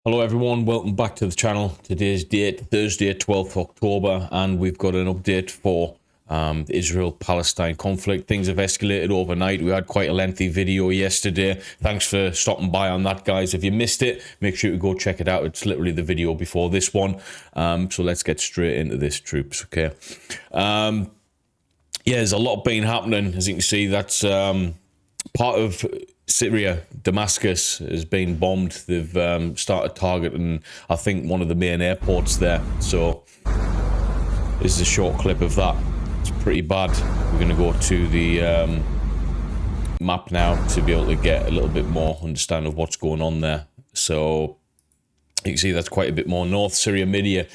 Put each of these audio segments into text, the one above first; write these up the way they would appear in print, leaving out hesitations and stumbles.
Hello everyone, welcome back to the channel. Today's date, Thursday, 12th October, and we've got an update for the Israel-Palestine conflict. Things have escalated overnight. We had quite a lengthy video yesterday. Thanks for stopping by on that, guys. If you missed it, make sure to go check it out. It's literally the video before this one. So let's get straight into this, troops, okay? Yeah, there's a lot been happening. As you can see, that's part of Syria. Damascus has been bombed. They've started targeting, I think, one of the main airports there. So this is a short clip of that. It's pretty bad. We're going to go to the map now to be able to get a little bit more understanding of what's going on there. So you can see that's quite a bit more north. Syria media: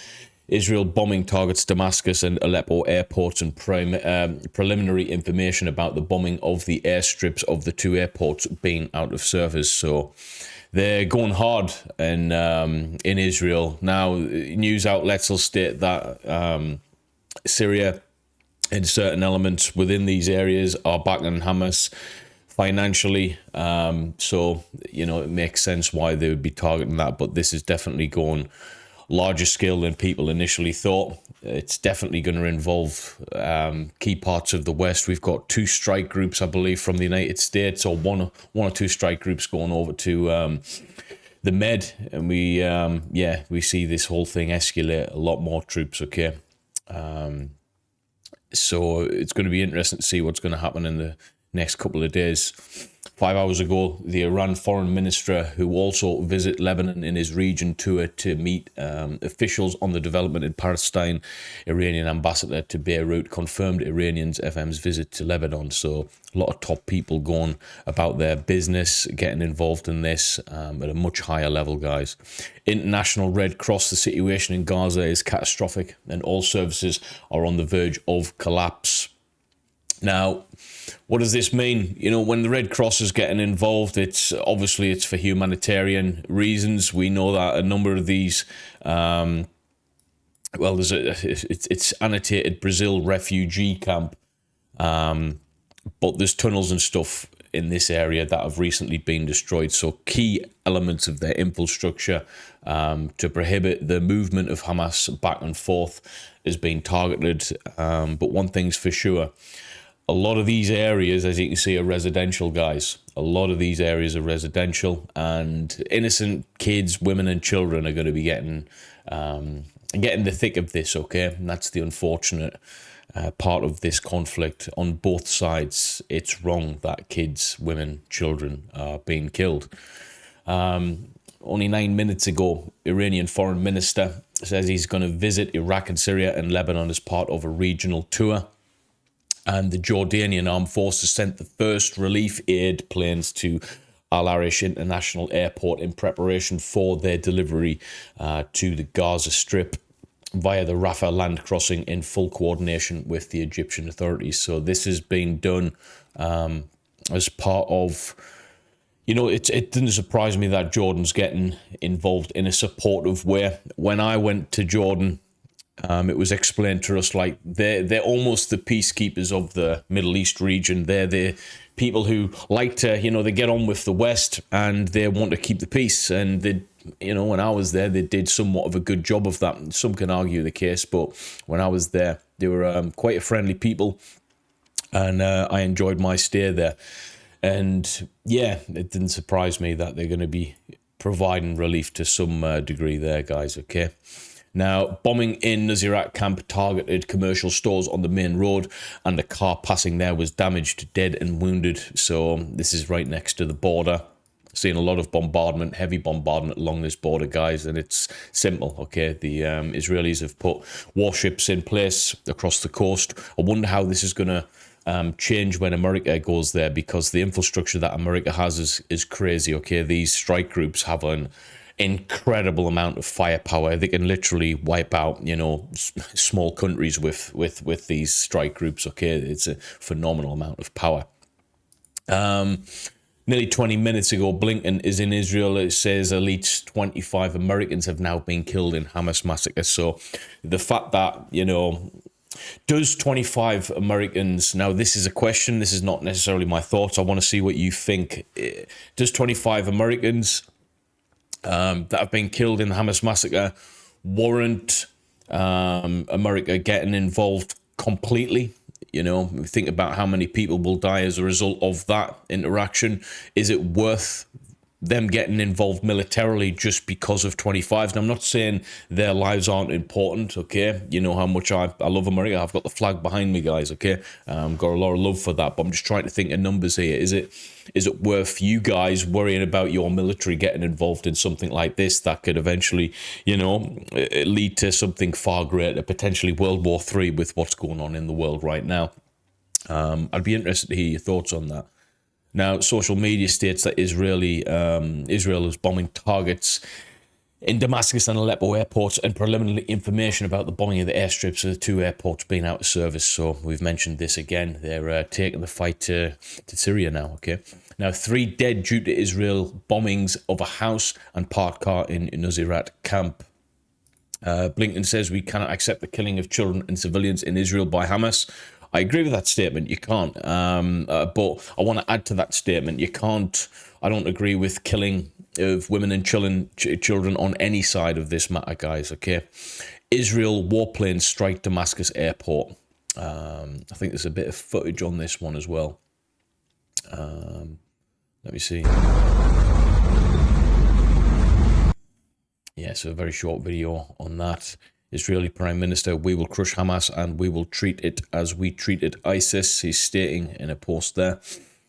Israel bombing targets Damascus and Aleppo airports, and preliminary information about the bombing of the airstrips of the two airports being out of service. So they're going hard in Israel. Now, news outlets will state that Syria and certain elements within these areas are backing Hamas financially. So, you know, it makes sense why they would be targeting that, but this is definitely going larger scale than people initially thought. It's definitely going to involve key parts of the West. We've got two strike groups, I believe, from the United States, or one or two strike groups going over to the Med, and we see this whole thing escalate. A lot more troops, okay? So it's going to be interesting to see what's going to happen in the next couple of days. 5 hours ago, the Iran foreign minister, who also visited Lebanon in his region tour to meet officials on the development in Palestine, Iranian ambassador to Beirut, confirmed Iranians FM's visit to Lebanon. So a lot of top people going about their business, getting involved in this at a much higher level, guys. International Red Cross: the situation in Gaza is catastrophic and all services are on the verge of collapse. Now, what does this mean? You know, when the Red Cross is getting involved, it's obviously for humanitarian reasons. We know that a number of these, well, it's annotated Brazil refugee camp, but there's tunnels and stuff in this area that have recently been destroyed. So key elements of their infrastructure to prohibit the movement of Hamas back and forth is being targeted. But one thing's for sure: a lot of these areas, as you can see, are residential, guys. A lot of these areas are residential, and innocent kids, women and children are going to be getting the thick of this, okay? And that's the unfortunate part of this conflict on both sides. It's wrong that kids, women, children are being killed. Only 9 minutes ago, Iranian foreign minister says he's going to visit Iraq and Syria and Lebanon as part of a regional tour. And the Jordanian Armed Forces sent the first relief aid planes to Al Arish International Airport in preparation for their delivery to the Gaza Strip via the Rafah land crossing, in full coordination with the Egyptian authorities. So this has been done as part of, you know, it didn't surprise me that Jordan's getting involved in a supportive way. When I went to Jordan, it was explained to us like they're almost the peacekeepers of the Middle East region. They're the people who like to, you know, they get on with the West and they want to keep the peace. And they, you know, when I was there, they did somewhat of a good job of that. Some can argue the case, but when I was there, they were quite a friendly people, and I enjoyed my stay there. And yeah, it didn't surprise me that they're going to be providing relief to some degree there, guys, okay? Now, bombing in Nuseirat camp targeted commercial stores on the main road, and a car passing there was damaged, dead and wounded. So this is right next to the border. Seeing a lot of bombardment, heavy bombardment along this border, guys, and it's simple, okay? The Israelis have put warships in place across the coast. I wonder how this is going to change when America goes there, because the infrastructure that America has is crazy, okay? These strike groups have an incredible amount of firepower. They can literally wipe out, you know, small countries with these strike groups, okay? It's a phenomenal amount of power. Nearly 20 minutes ago, Blinken is in Israel. It says at least 25 Americans have now been killed in Hamas massacre. So the fact that, you know, does 25 Americans, now this is a question, this is not necessarily my thoughts, I want to see what you think. Does 25 Americans that have been killed in the Hamas massacre warrant America getting involved completely. You know, think about how many people will die as a result of that interaction. Is it worth them getting involved militarily just because of 25s? And I'm not saying their lives aren't important, okay? You know how much I love America. I've got the flag behind me, guys, okay? Got a lot of love for that, but I'm just trying to think of numbers here. Is it worth you guys worrying about your military getting involved in something like this that could eventually, you know, lead to something far greater, potentially World War III with what's going on in the world right now? I'd be interested to hear your thoughts on that. Now, social media states that Israel is bombing targets in Damascus and Aleppo airports, and preliminary information about the bombing of the airstrips of the two airports being out of service. So we've mentioned this again. They're taking the fight to Syria now, okay? Now, 3 dead due to Israel bombings of a house and parked car in Nuseirat camp. Blinken says we cannot accept the killing of children and civilians in Israel by Hamas. I agree with that statement. You can't. But I want to add to that statement. You can't. I don't agree with killing of women and children on any side of this matter, guys. Okay. Israel warplanes strike Damascus airport. I think there's a bit of footage on this one as well. Let me see. Yeah, so a very short video on that. Israeli Prime Minister, we will crush Hamas and we will treat it as we treated ISIS, he's stating in a post there.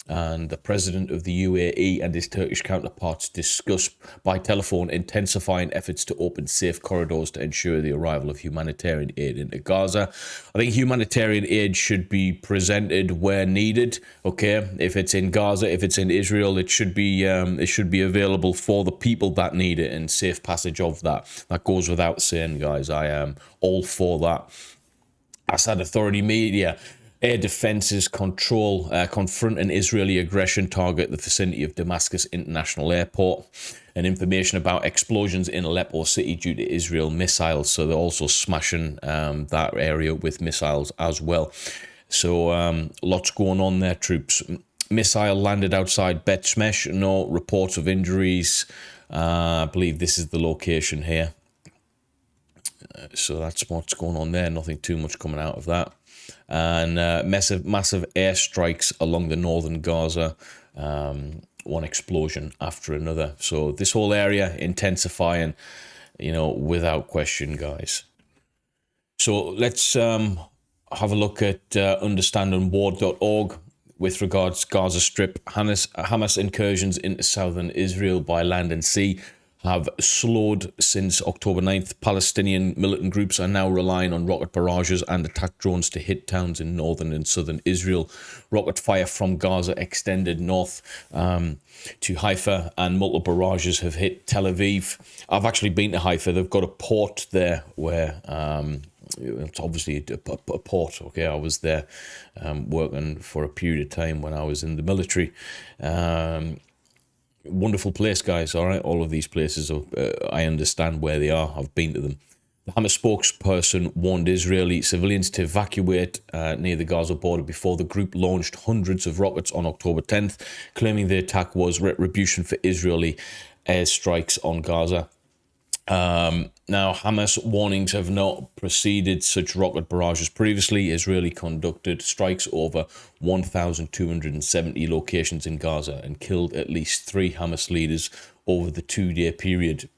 And the president of the UAE and his Turkish counterparts discussed by telephone intensifying efforts to open safe corridors to ensure the arrival of humanitarian aid into Gaza. I think humanitarian aid should be presented where needed. Okay, if it's in Gaza, if it's in Israel, it should be available for the people that need it and safe passage of that. That goes without saying, guys. I am all for that. Assad Authority media. Air defenses confront an Israeli aggression target the vicinity of Damascus International Airport, and information about explosions in Aleppo city due to Israel missiles. So they're also smashing that area with missiles as well. So lots going on there, troops. Missile landed outside Bet Shemesh. No reports of injuries. I believe this is the location here. So that's what's going on there. Nothing too much coming out of that. And massive airstrikes along the northern Gaza, one explosion after another. So this whole area intensifying, you know, without question, guys. So let's have a look at understandingwar.org with regards to Gaza Strip. Hamas incursions into southern Israel by land and sea have slowed since October 9th. Palestinian militant groups are now relying on rocket barrages and attack drones to hit towns in northern and southern Israel. Rocket fire from Gaza extended north to Haifa, and multiple barrages have hit Tel Aviv. I've actually been to Haifa. They've got a port there where it's obviously a port. Okay, I was there working for a period of time when I was in the military. Wonderful place, guys. All right, all of these places, I understand where they are. I've been to them. The Hamas spokesperson warned Israeli civilians to evacuate near the Gaza border before the group launched hundreds of rockets on October 10th, claiming the attack was retribution for Israeli airstrikes on Gaza. Now, Hamas warnings have not preceded such rocket barrages previously. Israeli conducted strikes over 1,270 locations in Gaza and killed at least 3 Hamas leaders over the 2-day period.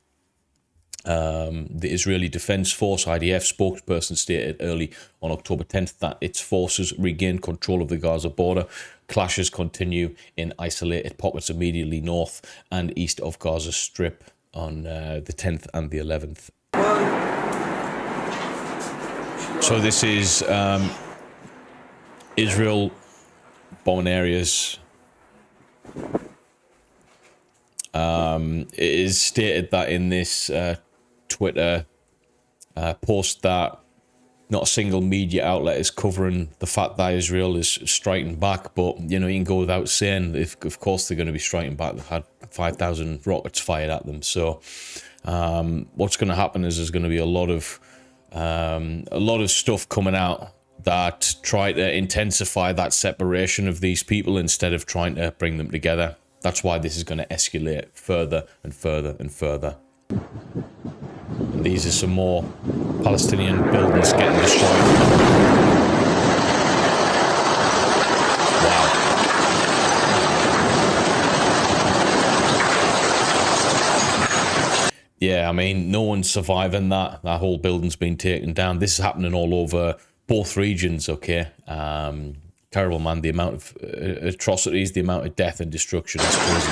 The Israeli Defense Force, IDF, spokesperson stated early on October 10th that its forces regained control of the Gaza border. Clashes continue in isolated pockets immediately north and east of Gaza Strip on the 10th and the 11th. So this is Israel bombing areas. It is stated that in this Twitter post that not a single media outlet is covering the fact that Israel is striking back, but you know, you can go without saying, of course they're going to be striking back. They've had 5,000 rockets fired at them. So what's going to happen is there's going to be a lot of stuff coming out that try to intensify that separation of these people instead of trying to bring them together. That's why this is going to escalate further and further and further. And these are some more Palestinian buildings getting destroyed. Wow. Yeah, I mean, no one's surviving that. That whole building's been taken down. This is happening all over both regions, okay? Terrible, man. The amount of atrocities, the amount of death and destruction is crazy.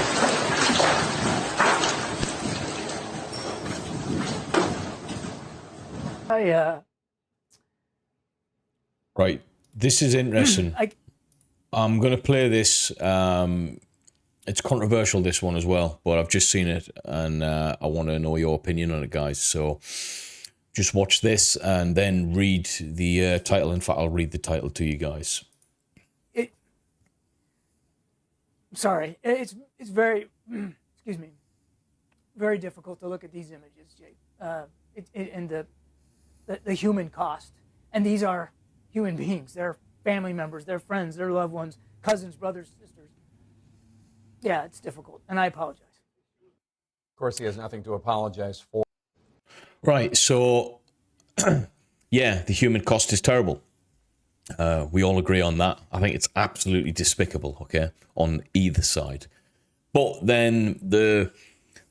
Right, this is interesting. I'm going to play this. It's controversial, this one as well, but I've just seen it, and I want to know your opinion on it, guys. So just watch this and then read the title. In fact, I'll read the title to you guys. Sorry, it's very, excuse me, very difficult to look at these images, Jake, and the human cost. And these are human beings. They're family members, they're friends, they're loved ones, cousins, brothers, sisters. Yeah, it's difficult, and I apologize. Of course, he has nothing to apologize for. Right, so, yeah, the human cost is terrible. We all agree on that. I think it's absolutely despicable, okay, on either side. But then the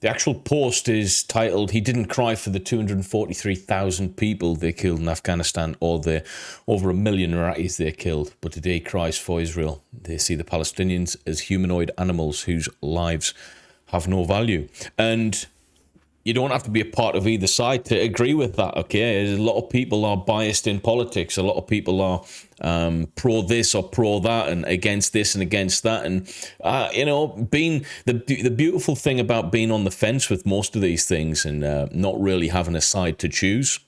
actual post is titled, "He didn't cry for the 243,000 people they killed in Afghanistan or the over 1 million Iraqis they killed, but today he cries for Israel. They see the Palestinians as humanoid animals whose lives have no value." And you don't have to be a part of either side to agree with that, okay? A lot of people are biased in politics. A lot of people are pro this or pro that and against this and against that. And, you know, being the beautiful thing about being on the fence with most of these things and not really having a side to choose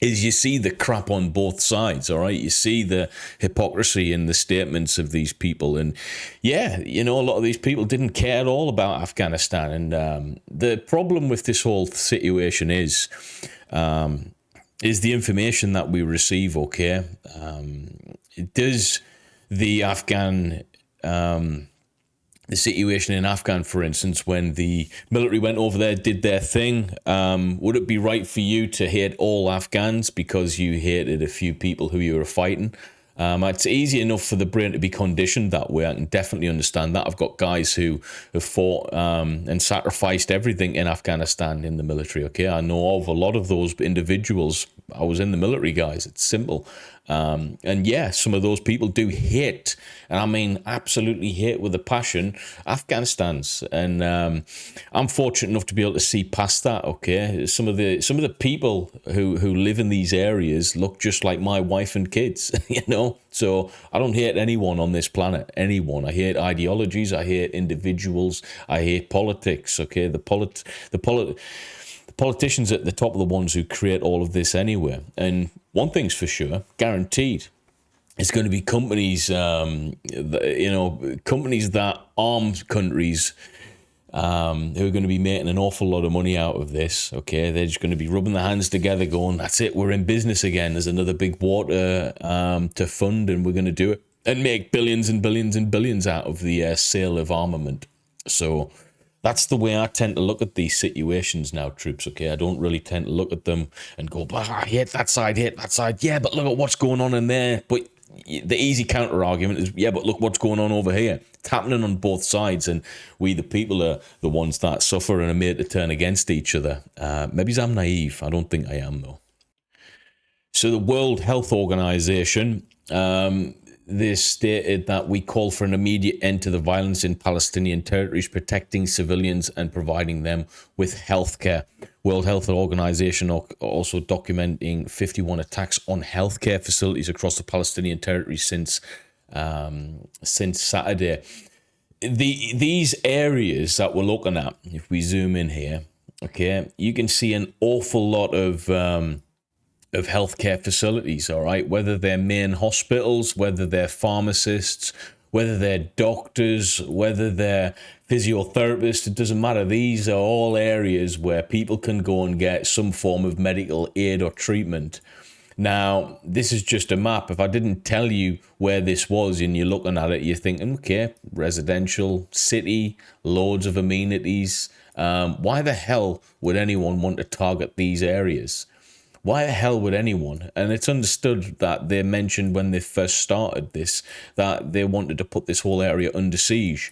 is you see the crap on both sides, all right? You see the hypocrisy in the statements of these people. And yeah, you know, a lot of these people didn't care at all about Afghanistan. And the problem with this whole situation is the information that we receive, okay? Does the Afghan... the situation in Afghan, for instance, when the military went over there, did their thing, would it be right for you to hate all Afghans because you hated a few people who you were fighting? It's easy enough for the brain to be conditioned that way. I can definitely understand that. I've got guys who have fought and sacrificed everything in Afghanistan in the military, okay? I know of a lot of those individuals. I was in the military, guys. It's simple. And yeah, some of those people do hate, and I mean absolutely hate with a passion, Afghanistan's. And I'm fortunate enough to be able to see past that, okay? Some of the people who live in these areas look just like my wife and kids, you know? So I don't hate anyone on this planet, anyone. I hate ideologies, I hate individuals, I hate politics, okay? The politicians at the top are the ones who create all of this anyway. And one thing's for sure, guaranteed, it's going to be companies, companies that arm countries who are going to be making an awful lot of money out of this, okay? They're just going to be rubbing their hands together going, that's it, we're in business again. There's another big water to fund and we're going to do it and make billions and billions and billions out of the sale of armament. So that's the way I tend to look at these situations now, troops, okay? I don't really tend to look at them and go, I hate that side, Yeah, but look at what's going on in there. But the easy counter-argument is, yeah, but look what's going on over here. It's happening on both sides, and we, the people, are the ones that suffer and are made to turn against each other. Maybe I'm naive. I don't think I am, though. So the World Health Organization, they stated that we call for an immediate end to the violence in Palestinian territories, protecting civilians and providing them with healthcare. World Health Organization also documenting 51 attacks on healthcare facilities across the Palestinian territory since Saturday. These areas that we're looking at, if we zoom in here, okay, you can see an awful lot of healthcare facilities, all right, whether they're main hospitals, whether they're pharmacists, whether they're doctors, whether they're physiotherapists, it doesn't matter. These are all areas where people can go and get some form of medical aid or treatment. Now, this is just a map. If I didn't tell you where this was and you're looking at it, you're thinking, okay, residential, city, loads of amenities. Why the hell would anyone want to target these areas? Why the hell would anyone? And it's understood that they mentioned when they first started this that they wanted to put this whole area under siege,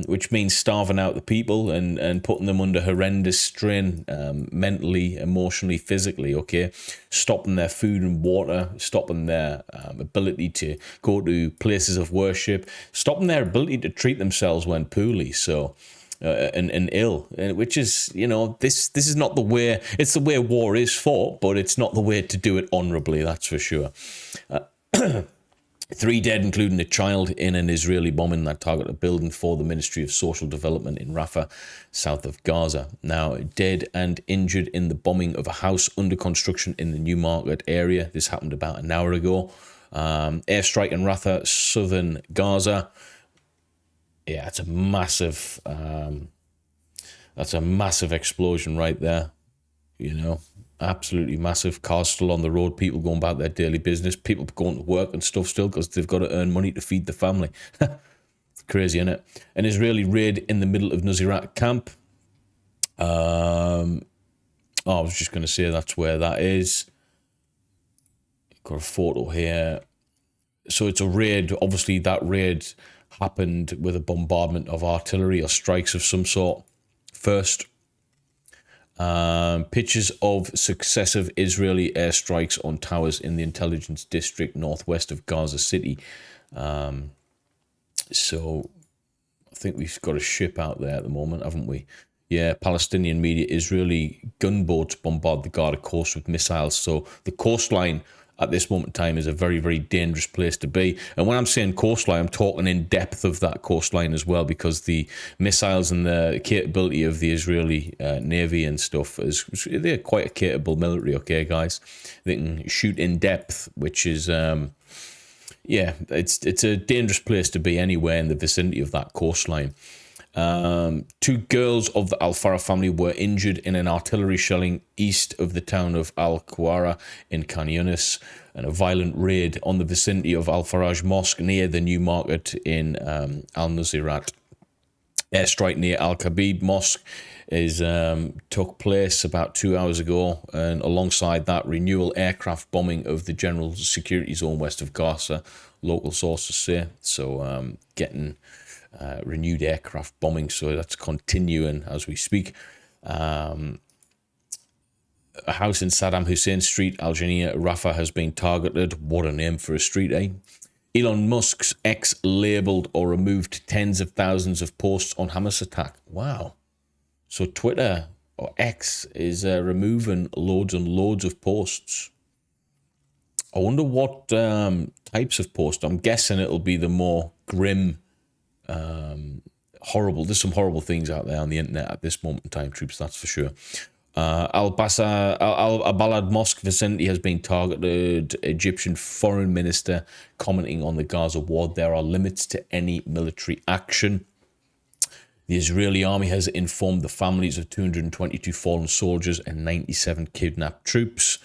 which means starving out the people and putting them under horrendous strain, mentally, emotionally, physically, okay? Stopping their food and water, stopping their ability to go to places of worship, stopping their ability to treat themselves when poorly. So... and ill, which is, you know, this is not the way. It's the way war is fought, but it's not the way to do it honorably. That's for sure. 3 dead, including a child, in an Israeli bombing that targeted a building for the Ministry of Social Development in Rafah, south of Gaza. Now, dead and injured in the bombing of a house under construction in the Newmarket area. This happened about an hour ago. Airstrike in Rafah, southern Gaza. Yeah, it's a massive. That's a massive explosion right there. You know, absolutely massive. Cars still on the road. People going about their daily business. People going to work and stuff still because they've got to earn money to feed the family. It's crazy, isn't it? An Israeli raid in the middle of Nuseirat camp. I was just going to say that's where that is. Got a photo here. So it's a raid. Obviously, that raid happened with a bombardment of artillery or strikes of some sort first. Pictures of successive Israeli airstrikes on towers in the intelligence district northwest of Gaza City. So I think we've got a ship out there at the moment, haven't we? Yeah, Palestinian media, Israeli gunboats bombard the Gaza coast with missiles. So the coastline at this moment in time is a very, very dangerous place to be. And when I'm saying coastline, I'm talking in depth of that coastline as well, because the missiles and the capability of the Israeli Navy and stuff, they're quite a capable military, okay, guys? They can shoot in depth, which is, yeah, it's a dangerous place to be anywhere in the vicinity of that coastline. 2 girls of the Al-Farah family were injured in an artillery shelling east of the town of Al-Quara in Khan Yunis, and a violent raid on the vicinity of Al-Faraj Mosque near the New Market in Al-Nuseirat. Airstrike near Al-Khabib Mosque took place about 2 hours ago, and alongside that, renewal aircraft bombing of the general security zone west of Gaza, local sources say. So getting renewed aircraft bombing, so that's continuing as we speak. A house in Saddam Hussein Street, Al Jania, Rafah, has been targeted. What a name for a street, eh? Elon Musk's X labelled or removed tens of thousands of posts on Hamas attack. Wow. So Twitter, or X, is removing loads and loads of posts. I wonder what types of posts. I'm guessing it'll be the more grim, horrible. There's some horrible things out there on the internet at this moment in time, troops, that's for sure. Al-Balad Mosque vicinity has been targeted. Egyptian foreign minister commenting on the Gaza war. There are limits to any military action. The Israeli army has informed the families of 222 fallen soldiers and 97 kidnapped troops.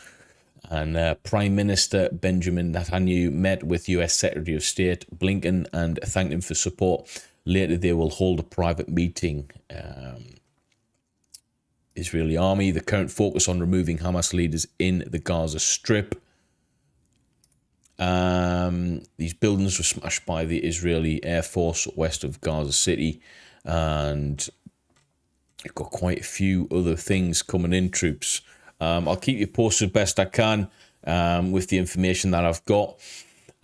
And Prime Minister Benjamin Netanyahu met with US Secretary of State Blinken and thanked him for support. Later, they will hold a private meeting. Israeli army, the current focus on removing Hamas leaders in the Gaza Strip. These buildings were smashed by the Israeli Air Force west of Gaza City. And you've got quite a few other things coming in, troops. I'll keep you posted best I can with the information that I've got.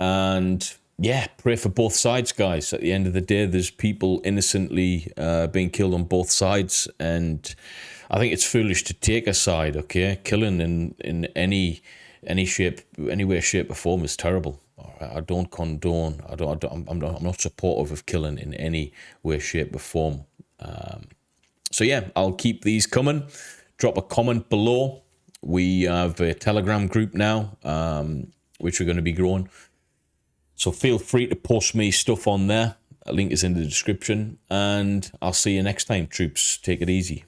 And yeah, pray for both sides, guys. At the end of the day, there's people innocently being killed on both sides. And I think it's foolish to take a side, okay? Killing in any shape, any way, shape or form is terrible. I don't condone, I'm not supportive of killing in any way, shape or form. So yeah, I'll keep these coming. Drop a comment below. We have a Telegram group now, which we're going to be growing. So feel free to post me stuff on there. A link is in the description. And I'll see you next time, troops. Take it easy.